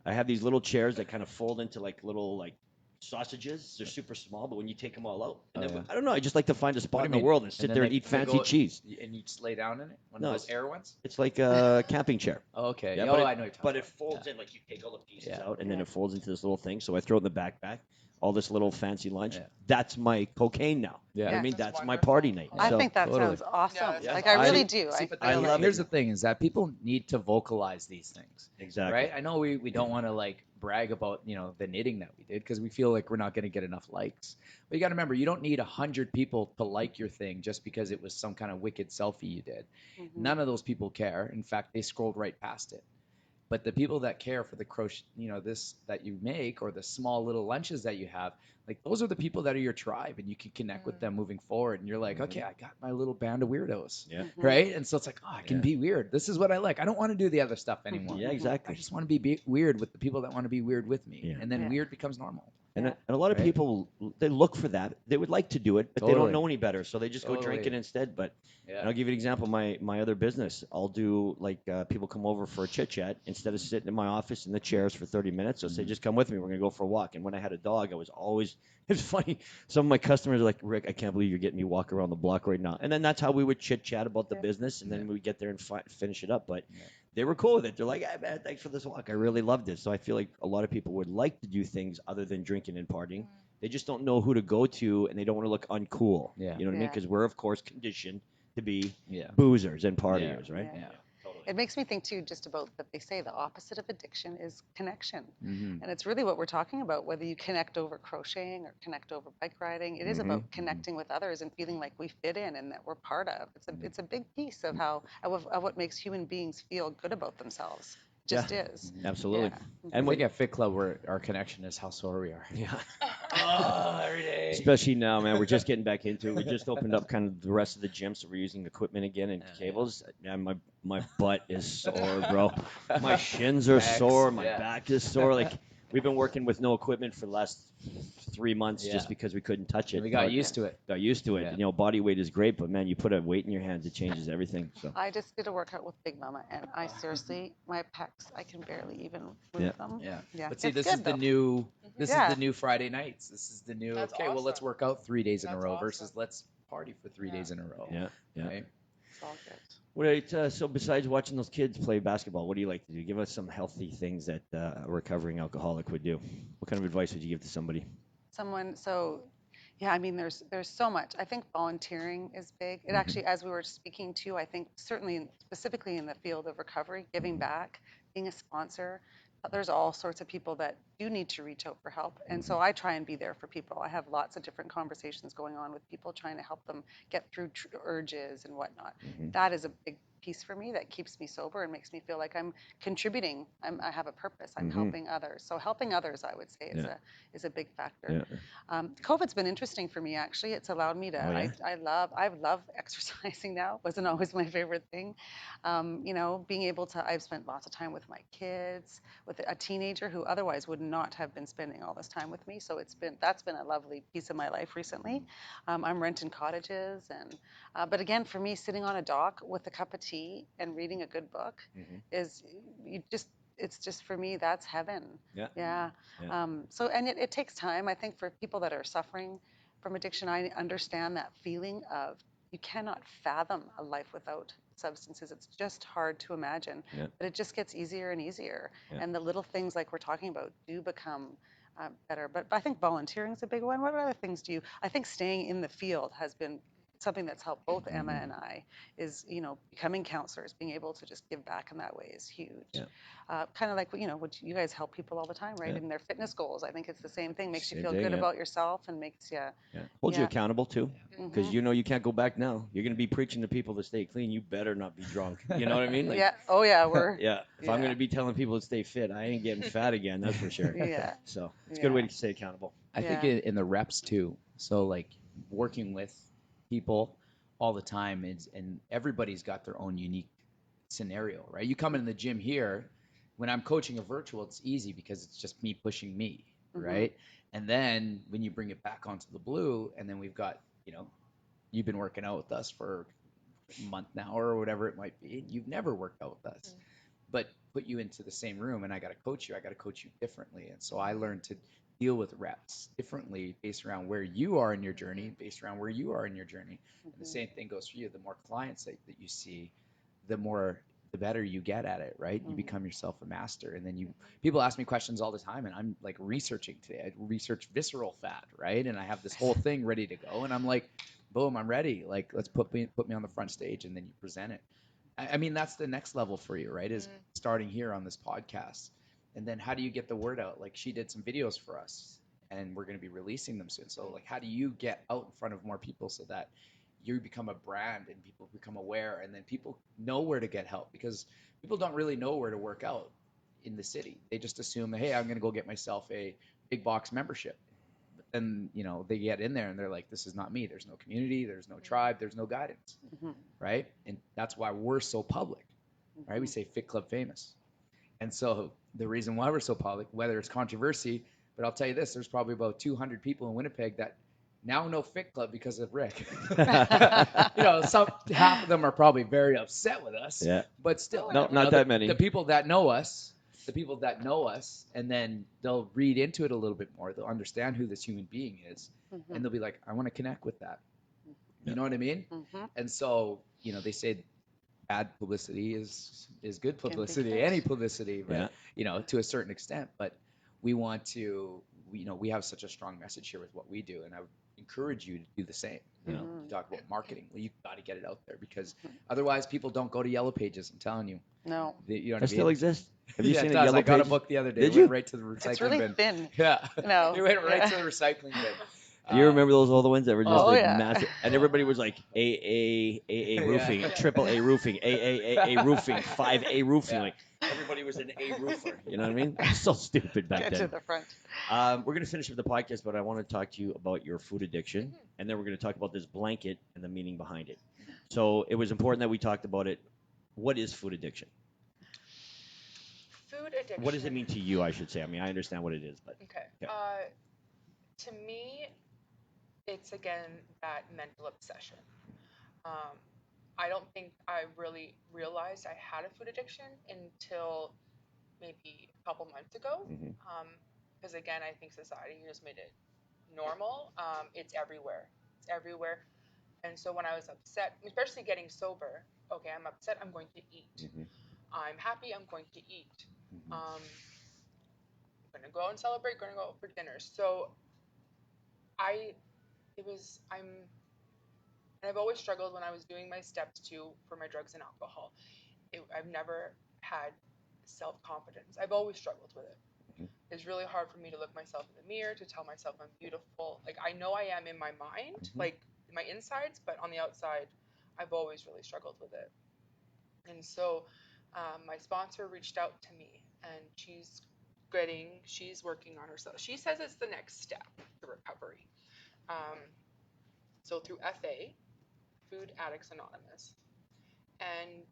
I have these little chairs that kind of fold into like little like sausages. They're super small, but when you take them all out, and then, yeah. I don't know. I just like to find a What spot do in you the mean? world and sit then there and eat they fancy go, cheese. and you just lay down in it? One No, of those air ones? It's like a camping chair. Oh, okay. Yeah, Oh, but I know what you're talking but it about. folds in, like you take all the pieces Yeah. out, and then Yeah. it folds into this little thing. So I throw it in the backpack. All this little fancy lunch. Yeah. That's my cocaine now. Yeah. You know what I mean, That's that's my wonderful. party night. I So think that totally. sounds awesome. Yeah, Like I I really see- do. see, I but I feel love here's it. the thing is that people need to vocalize these things. exactly. Right? I know we don't want to like brag about, the knitting that we did because we feel like we're not going to get enough likes. But you got to remember, you don't need 100 people to like your thing just because it was some kind of wicked selfie you did. Mhm. None of those people care. In fact, they scrolled right past it. But the people that care for the crochet, this that you make or the small little lunches that you have, like those are the people that are your tribe and you can connect with them moving forward. And you're like, okay, I got my little band of weirdos. Yeah. Mhm. Right. And so it's like, I can Yeah. be weird. This is what I like. I don't want to do the other stuff anymore. Yeah, I exactly. just want to be weird with the people that want to be weird with me. Yeah. And then Yeah. weird becomes normal. And, Yeah. and a lot of Right. people, they look for that. They would like to do it, but they Totally. don't know any better, so they just go Totally. drinking instead. But Yeah. and I'll give you an example. My other business, I'll do like people come over for a chit chat instead of sitting in my office in the chairs for 30 minutes. They'll say, just come with me. We're gonna go for a walk. And when I had a dog, I was always it's funny. Some of my customers are like, Rick, I can't believe you're getting me walk around the block right now. And then that's how we would chit chat about the Yeah. business, and then we would get there and finish it up. But Yeah. they were cool with it. They're like, hey, man, thanks for this walk. I really loved it. So I feel like a lot of people would like to do things other than drinking and partying. They just don't know who to go to, and they don't want to look uncool. Yeah. You know what I mean? Yeah. Because we're, of course, conditioned to be Yeah. boozers and partiers, right? Yeah. Yeah. Totally. It makes me think too, just about that they say the opposite of addiction is connection. Mm-hmm. And it's really what we're talking about, whether you connect over crocheting or connect over bike riding. It is about connecting with others and feeling like we fit in and that we're part of. It's a big piece of of what makes human beings feel good about themselves. Just is. Absolutely. Yeah. And I when, think at Fit Club, our connection is how sore we are. yeah. Every day. Especially now, man, we're just getting back into it. We just opened up kind of the rest of the gym, so we're using equipment again and cables. And my butt is sore, bro. My shins are Backs, sore. My yeah. back is sore. Like we've been working with no equipment for the last 3 months Yeah. just because we couldn't touch it. And we got But used to it. got used to it. Yeah. You know, body weight is great, but man, you put a weight in your hands, it changes everything. So I just did a workout with Big Mama, and I seriously, my pecs, I can barely even move Yeah. them. Yeah. Yeah. But see, It's this good, is the though. new. This Yeah. is the new Friday nights. This is the new. That's okay, well, let's awesome. work out 3 days in a That's row awesome. versus let's party for 3 days in a row. yeah, yeah. Right? It's all good. Wait, so besides watching those kids play basketball, what do you like to do? Give us some healthy things that a recovering alcoholic would do. What kind of advice would you give to somebody? Yeah, I mean, there's so much. I think volunteering is big. It actually, as we were speaking to, I think certainly specifically in the field of recovery, giving back, being a sponsor, there's all sorts of people that do need to reach out for help. And so I try and be there for people. I have lots of different conversations going on with people, trying to help them get through urges and whatnot. That is a big piece for me that keeps me sober and makes me feel like I'm contributing. I have a purpose. I'm helping others. So helping others, I would say, is a big factor. Yeah. COVID's been interesting for me, actually. It's allowed me to, Oh, yeah? I love exercising now. Wasn't always my favorite thing. Being able to, I've spent lots of time with my kids, with a teenager who otherwise would not have been spending all this time with me. So that's been a lovely piece of my life recently. I'm renting cottages but again, for me, sitting on a dock with a cup of tea and reading a good book it's just for me, that's heaven. Yeah. So, and it takes time. I think for people that are suffering from addiction, I understand that feeling of you cannot fathom a life without substances. It's just hard to imagine, but it just gets easier and easier. And the little things like we're talking about do become better. But I think volunteering is a big one. What other things I think staying in the field has been something that's helped both Emma and I is, becoming counselors, being able to just give back in that way is huge. Kind of like, what you guys help people all the time, right? In their fitness goals. I think it's the same thing. Makes you feel good about yourself and makes you. Hold you accountable too, because you can't go back now. You're going to be preaching to people to stay clean. You better not be drunk. You know what I mean? Like, yeah. Oh yeah. We're. If I'm going to be telling people to stay fit, I ain't getting fat again. That's for sure. Yeah. So it's a good way to stay accountable. I think in the reps too. So like working with people all the time and everybody's got their own unique scenario, right? You come in the gym here, when I'm coaching a virtual, it's easy because it's just me pushing me, right? And then when you bring it back onto the blue, and then we've got, you've been working out with us for a month now or whatever it might be. You've never worked out with us, but put you into the same room and I got to coach you differently. And so I learned to deal with reps differently based around where you are in your journey, based around where you are in your journey. And the same thing goes for you. The more clients that you see, the better you get at it, right? You become yourself a master. And then people ask me questions all the time, and I'm like researching today. I research visceral fat, right? And I have this whole thing ready to go, and I'm like, boom, I'm ready. Like, let's put me on the front stage, and then you present it. I mean, that's the next level for you, right? Is starting here on this podcast. And then how do you get the word out? Like, she did some videos for us, and we're going to be releasing them soon. So like, how do you get out in front of more people so that you become a brand and people become aware, and then people know where to get help? Because people don't really know where to work out in the city. They just assume, hey, I'm going to go get myself a big box membership. But then, they get in there and they're like, this is not me. There's no community. There's no tribe. There's no guidance. Right. And that's why we're so public, right? We say Fit Club famous. And so the reason why we're so public, whether it's controversy, but I'll tell you this, there's probably about 200 people in Winnipeg that now know Fit Club because of Rick. Half of them are probably very upset with us. Yeah. But still, no, not that many. The people that know us, and then they'll read into it a little bit more. They'll understand who this human being is, and they'll be like, I want to connect with that. You know what I mean? And so, they say bad publicity is good publicity, any publicity, but, to a certain extent. But we want to, we have such a strong message here with what we do, and I would encourage you to do the same. You talk about marketing. Well, you've got to get it out there, because otherwise people don't go to Yellow Pages. I'm telling you. No. It still exists. Have you seen it a does. Yellow I got Pages? a book the other day. Did It you? went right to the recycling bin. It's really thin. Yeah. No. It went right to the recycling bin. Do you remember those older ones that were just yeah. massive? And everybody was like AA roofing, AAA roofing, AAA roofing, 5A roofing. Yeah. Like everybody was an A roofer. You know what I mean? So stupid back Get then. to the front. We're going to finish with the podcast, but I want to talk to you about your food addiction. And then we're going to talk about this blanket and the meaning behind it. So it was important that we talked about it. What is food addiction? Food addiction. What does it mean to you, I should say? I mean, I understand what it is, but. Okay. Yeah. To me, it's again that mental obsession. I don't think I really realized I had a food addiction until maybe a couple months ago. Because again, I think society just made it normal. It's everywhere. It's everywhere. And so when I was upset, especially getting sober, okay, I'm upset, I'm going to eat. I'm happy, I'm going to eat. I'm going to go out and celebrate, going to go out for dinner. So I've always struggled when I was doing my steps too for my drugs and alcohol. I've never had self-confidence. I've always struggled with it. It's really hard for me to look myself in the mirror, to tell myself I'm beautiful. Like, I know I am in my mind, like my insides, but on the outside, I've always really struggled with it. And so my sponsor reached out to me, and she's working on herself. She says it's the next step to recovery. So through FA, Food Addicts Anonymous, and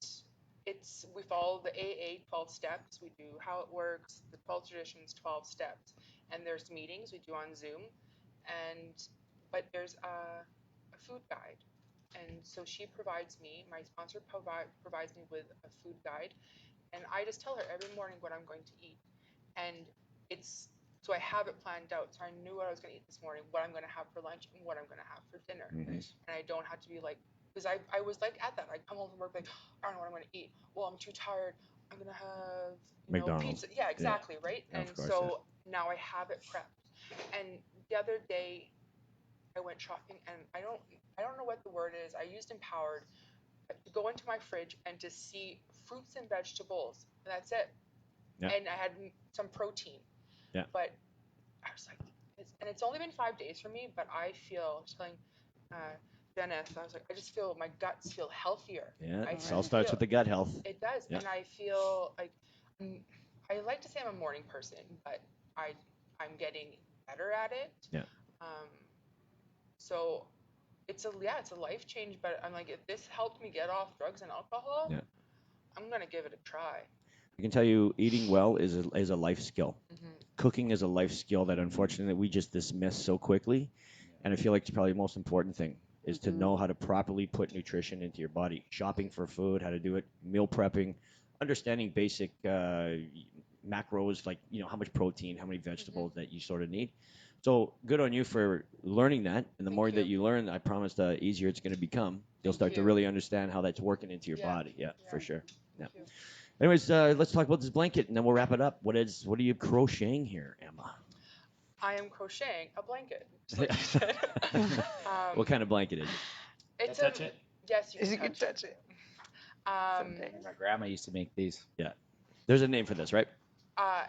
we follow the AA 12 steps. We do how it works, the 12 traditions, 12 steps, and there's meetings we do on Zoom, but there's a food guide, and so my sponsor provides me with a food guide, and I just tell her every morning what I'm going to eat, and so I have it planned out. So I knew what I was going to eat this morning, what I'm going to have for lunch, and what I'm going to have for dinner. And I don't have to be like, because I was like at that. I'd come home from work like, I don't know what I'm going to eat. Well, I'm too tired. I'm going to have McDonald's. Pizza. Yeah, exactly, right? And so now I have it prepped. And the other day I went shopping, and I don't know what the word is. I used Empowered to go into my fridge and to see fruits and vegetables. And that's it. Yeah. And I had some protein. Yeah. But I was like, it's only been 5 days for me, but I feel, telling Jennith, I was like, I just feel my guts feel healthier. Yeah, it all starts with the gut health. It does. Yeah. And I feel like, I like to say I'm a morning person, but I'm getting better at it. Yeah. So it's a life change, but I'm like, if this helped me get off drugs and alcohol, I'm going to give it a try. I can tell you, eating well is a life skill. Cooking is a life skill that unfortunately we just dismiss so quickly, and I feel like it's probably the most important thing is to know how to properly put nutrition into your body. Shopping for food, how to do it, meal prepping, understanding basic macros, like, how much protein, how many vegetables that you sort of need. So good on you for learning that. And the more that you learn, I promise the easier it's going to become. You'll start to really understand how that's working into your body. Yeah, for sure. Yeah. Anyways, let's talk about this blanket, and then we'll wrap it up. What are you crocheting here, Emma? I am crocheting a blanket. What kind of blanket is it? It's touch it? Yes, you can touch it. My grandma used to make these. Yeah. There's a name for this, right?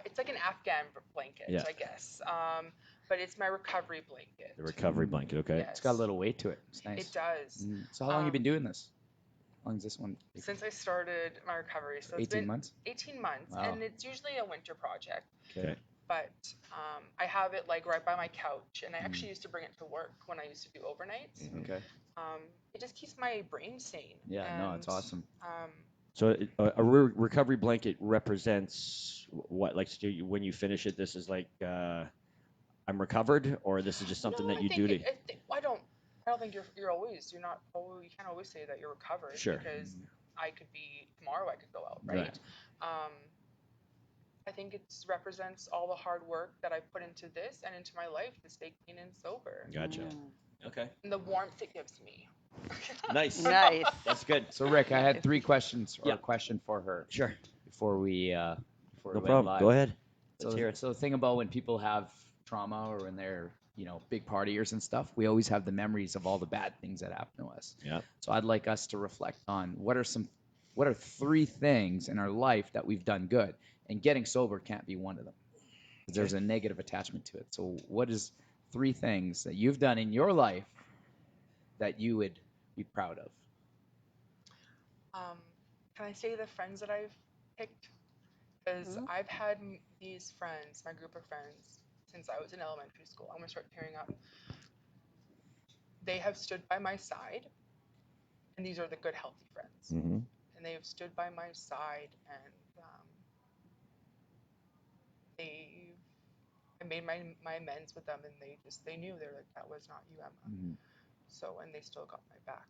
It's like an Afghan blanket, I guess. But it's my recovery blanket. The recovery blanket, okay. Yes. It's got a little weight to it. It's nice. It does. So how long have you been doing this? How long is this one? Since I started my recovery. So 18 months? 18 months. Wow. And it's usually a winter project. Okay. But I have it like right by my couch. And I actually used to bring it to work when I used to do overnights. Okay. It just keeps my brain sane. Yeah, no, it's awesome. So a recovery blanket represents what? Like, so when you finish it, this is like I'm recovered, or this is just something that you do to. I don't think you're not. You can't always say that you're recovered. Sure. Because I could be tomorrow. I could go out, right? I think it represents all the hard work that I put into this and into my life to stay clean and sober. Gotcha. Okay. And the warmth it gives me. Nice. Nice. That's good. So Rick, I had 3 questions or a question for her. Sure. Before we No went problem. live. Go ahead. Let's hear it. So the thing about when people have trauma or when they're big partiers and stuff, we always have the memories of all the bad things that happen to us. Yeah. So I'd like us to reflect on what are 3 things in our life that we've done good, and getting sober can't be one of them. There's a negative attachment to it. So what is 3 things that you've done in your life that you would be proud of? Can I say the friends that I've picked? Because I've had these friends, my group of friends, since I was in elementary school. I'm going to start tearing up. They have stood by my side, and these are the good, healthy friends. Mm-hmm. And they have stood by my side, and I made my amends with them, and they knew, they're like, that was not you, Emma. Mm-hmm. So, and they still got my back.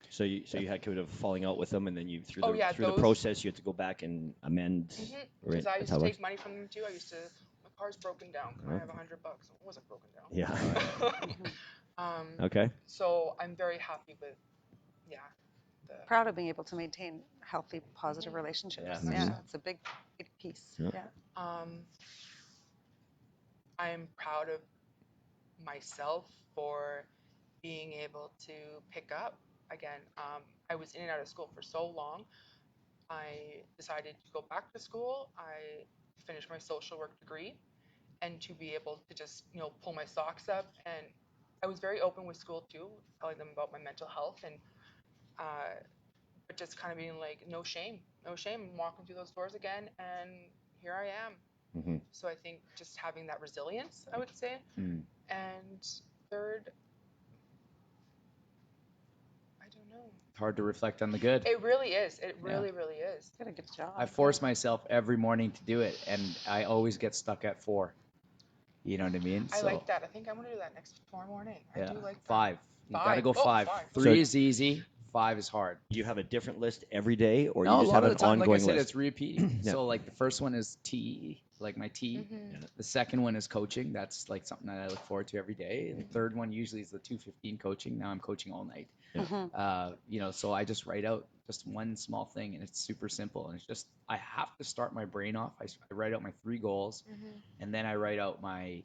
So you had kind of falling out with them, and then you through the process you had to go back and amend. Because I used to take money from them too. My car's broken down. Can I have $100? It wasn't broken down. Yeah. Okay. So I'm very happy with, proud of being able to maintain healthy, positive relationships. Yeah, it's a big piece. Yeah. I'm proud of myself for being able to pick up again. I was in and out of school for so long. I decided to go back to school. I finished my social work degree, and to be able to just pull my socks up. And I was very open with school too, telling them about my mental health, and but just kind of being like, no shame. I'm walking through those doors again, and here I am. Mm-hmm. So I think just having that resilience, I would say. And third, I don't know. Hard to reflect on the good. It really is. It really is. You did a good job. I force myself every morning to do it, and I always get stuck at 4. You know what I mean? I like that. I think I'm going to do that tomorrow morning. I do like that. 5. You got to go 5. 5. 3 is easy. 5 is hard. You have a different list every day, or no, you just have an ongoing like I said, list? it's repeating. So like the first one is tea, like my tea. The second one is coaching. That's like something that I look forward to every day. And the third one usually is the 2:15 coaching. Now I'm coaching all night. So I just write out just one small thing, and it's super simple. And it's just I have to start my brain off. I write out my 3 goals, and then I write out my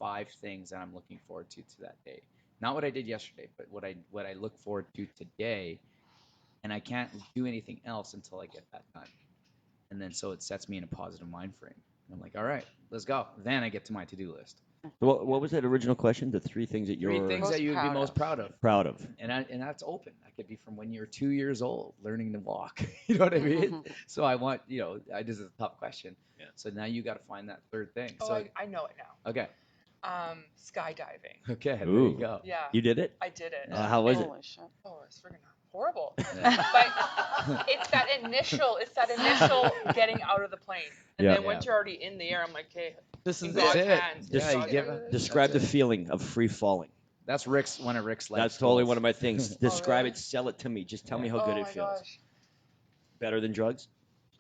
5 things that I'm looking forward to that day. Not what I did yesterday, but what I look forward to today, and I can't do anything else until I get that done. And then so it sets me in a positive mind frame. And I'm like, all right, let's go. Then I get to my to-do list. What was that original question? The 3 things that you're 3 things that you'd be most proud of. Proud of. And that's open. That could be from when you're 2 years old, learning to walk. You know what I mean? So I want, this is a tough question. Yeah. So now you got to find that 3rd thing. Oh, so I know it now. Okay. Skydiving. Okay, there you go. Yeah. You did it? I did it. How was it? Holy shit. Oh, it's freaking horrible. But it's that initial getting out of the plane. And then once you're already in the air, I'm like, okay, this is God's it. hands. Describe the feeling of free falling. That's one of Rick's life That's totally goals. one of my things. Describe really? it, sell it to me. Just tell me how good it feels. Gosh. Better than drugs?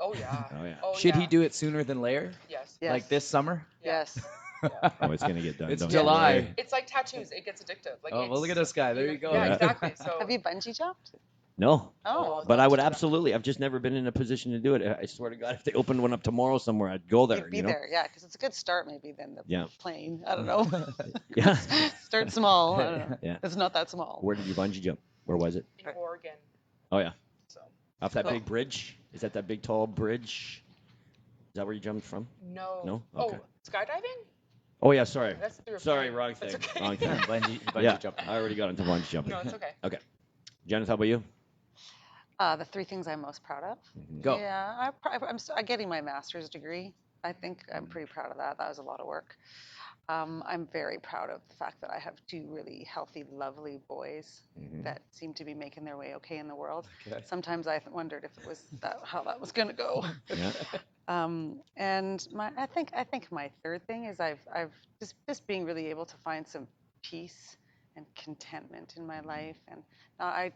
Oh yeah. Oh, yeah. Oh, Should yeah. he do it sooner than later? Yes. Yes. Like this summer? Yeah. Yes. Yeah. Oh, it's gonna get done. It's don't July. worry. It's like tattoos. It gets addictive. Like, Oh, well, look at this guy. There you go. Yeah, Yeah. exactly. So. Have you bungee jumped? No, Oh. but I would do that. absolutely. I've just never been in a position to do it. I swear to God, if they opened one up tomorrow somewhere, I'd go there. You'd be you know? there, yeah, because it's a good start maybe than the Yeah. plane. I don't know. Yeah. Start small. I don't know. Yeah. It's not that small. Where did you bungee jump? Where was it? In Oregon. Oh yeah, So. off that big bridge. Is that big tall bridge? Is that where you jumped from? No. No? Okay. Oh, skydiving? Oh yeah, sorry. That's the Sorry, plane. wrong That's thing. okay. Wrong thing. Bungee Yeah, jumping. I already got into bungee jumping. No, it's okay. Okay. Jennith, how about you? The 3 things I'm most proud of. Go. Yeah, I'm getting my master's degree. I think I'm pretty proud of that. That was a lot of work. I'm very proud of the fact that I have 2 really healthy, lovely boys that seem to be making their way okay in the world. Okay. Sometimes I wondered if it was how that was going to go. Yeah. And I think my 3rd thing is I've just being really able to find some peace and contentment in my life, and now I've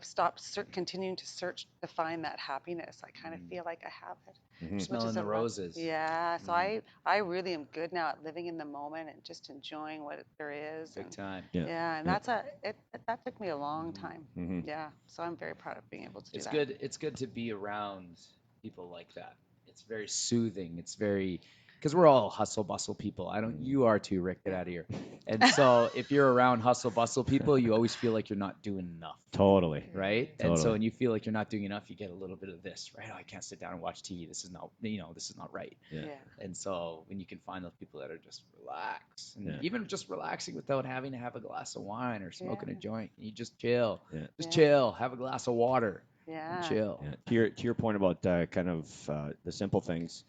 stopped continuing to search to find that happiness. I kind of feel like I have it. which Smelling is the a roses. Yeah, so I really am good now at living in the moment and just enjoying what there is. Big and, time. Yeah, and that took me a long time. Yeah, so I'm very proud of being able to do It's that. good. It's good to be around people like that. It's very soothing. It's very, because we're all hustle bustle people. You are too, Rick. Get out of here. And so if you're around hustle bustle people, you always feel like you're not doing enough. Totally. Right. Totally. And so when you feel like you're not doing enough, you get a little bit of this, right? Oh, I can't sit down and watch TV. This is not, this is not right. Yeah. And so when you can find those people that are just relaxed, and Yeah. even just relaxing without having to have a glass of wine or smoking a Yeah. joint, you just chill. Yeah. Just Yeah. chill. Have a glass of water. Yeah. And chill. Yeah. To your point about kind of the simple things,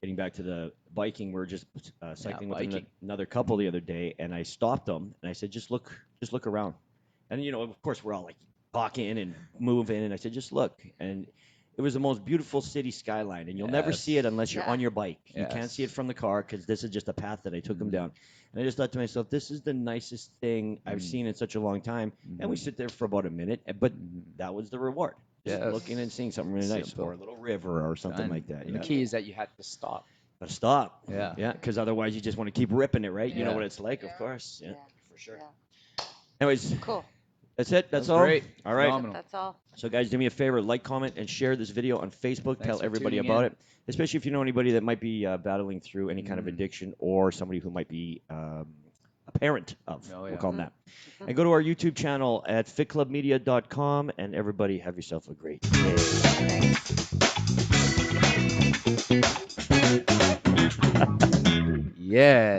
getting back to the biking, we were just cycling with biking. another couple the other day, and I stopped them and I said, just look around. And of course we're all like talking and moving, and I said, just look. And it was the most beautiful city skyline, and you'll never see it unless you're on your bike. You can't see it from the car because this is just a path that I took them down. And I just thought to myself, this is the nicest thing I've seen in such a long time. And we sit there for about a minute, but that was the reward. Just looking and seeing something really nice, or a little river or something like that. And the key is that you have to stop. But stop. Yeah. Yeah, because otherwise you just want to keep ripping it, right? You know Yeah. what it's like, of Yeah. course. Yeah, Yeah. for sure. Yeah. Anyways, Cool. that's it. That's all. Great. All right. Phenomenal. That's all. So, guys, do me a favor, like, comment, and share this video on Facebook. Thanks Tell for everybody tuning about in. it, especially if you know anybody that might be battling through any kind of addiction, or somebody who might be a parent of. Oh, We'll yeah. call them that. And go to our YouTube channel at fitclubmedia.com, and everybody have yourself a great day. Yeah.